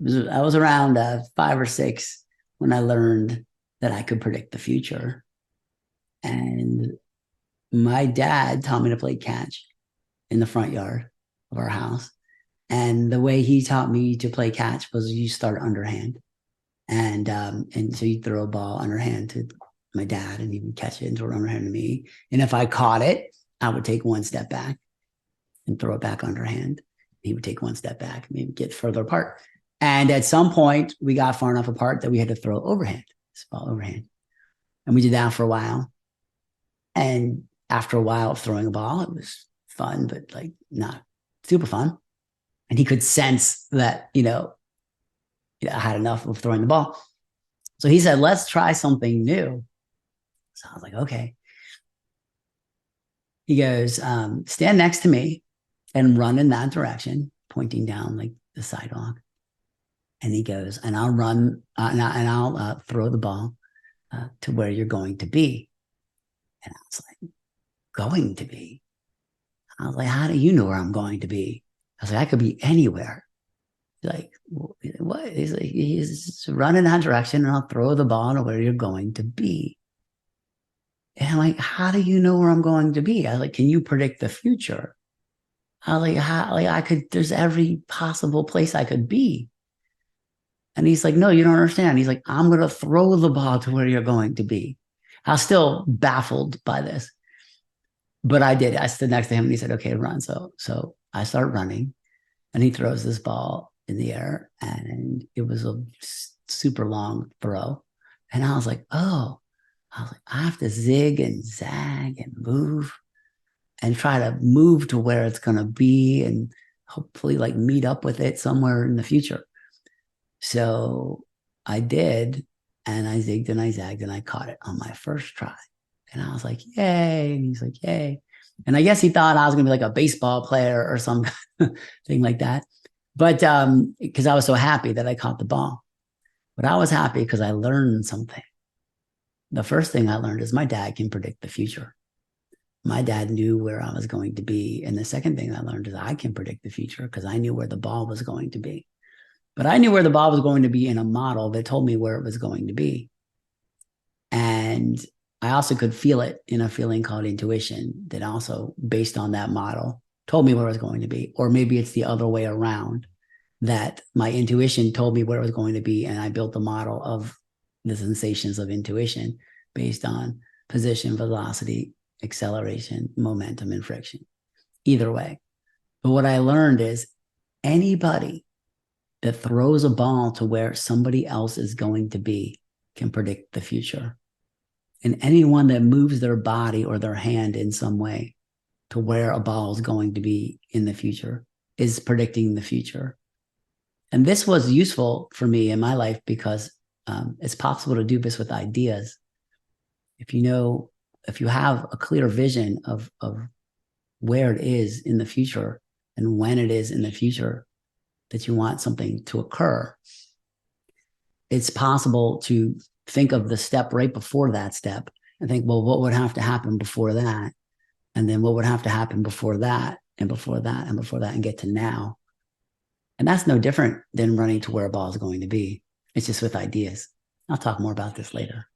I was around 5 or 6 when I learned that I could predict the future. And my dad taught me to play catch in the front yard of our house. And the way he taught me to play catch was you start underhand. And so you throw a ball underhand to my dad and he would catch it and throw it underhand to me. And if I caught it, I would take one step back and throw it back underhand. He would take one step back, maybe get further apart. And at some point, we got far enough apart that we had to throw overhand, this ball overhand. And we did that for a while. And after a while of throwing a ball, it was fun, but like not super fun. And he could sense that, I had enough of throwing the ball. So he said, let's try something new. So I was like, okay. He goes, stand next to me and run in that direction, pointing down like the sidewalk. And he goes, and I'll run and I'll throw the ball to where you're going to be. And I was like, going to be? I was like, how do you know where I'm going to be? I was like, I could be anywhere. He's like, what? He's like, he's running that direction and I'll throw the ball to where you're going to be. And I'm like, how do you know where I'm going to be? I was like, can you predict the future? I was like, how, like I could, there's every possible place I could be. And he's like, no, you don't understand. He's like, I'm going to throw the ball to where you're going to be. I was still baffled by this, but I did. I stood next to him and he said, okay, run. So I start running and he throws this ball in the air and it was a super long throw. And I was like, oh, I have to zig and zag and move and try to move to where it's going to be and hopefully like meet up with it somewhere in the future. So I did, and I zigged and I zagged and I caught it on my first try. And I was like, yay. And he's like, yay. And I guess he thought I was going to be like a baseball player or some thing like that. But because I was so happy that I caught the ball. But I was happy because I learned something. The first thing I learned is my dad can predict the future. My dad knew where I was going to be. And the second thing I learned is I can predict the future because I knew where the ball was going to be. But I knew where the ball was going to be in a model that told me where it was going to be. And I also could feel it in a feeling called intuition that also, based on that model, told me where it was going to be. Or maybe it's the other way around, that my intuition told me where it was going to be. And I built the model of the sensations of intuition based on position, velocity, acceleration, momentum, and friction. Either way. But what I learned is anybody that throws a ball to where somebody else is going to be can predict the future. And anyone that moves their body or their hand in some way to where a ball is going to be in the future is predicting the future. And this was useful for me in my life because it's possible to do this with ideas. If you have a clear vision of where it is in the future and when it is in the future that you want something to occur, it's possible to think of the step right before that step and think, well, what would have to happen before that? And then what would have to happen before that and before that and before that and get to now. And that's no different than running to where a ball is going to be. It's just with ideas. I'll talk more about this later.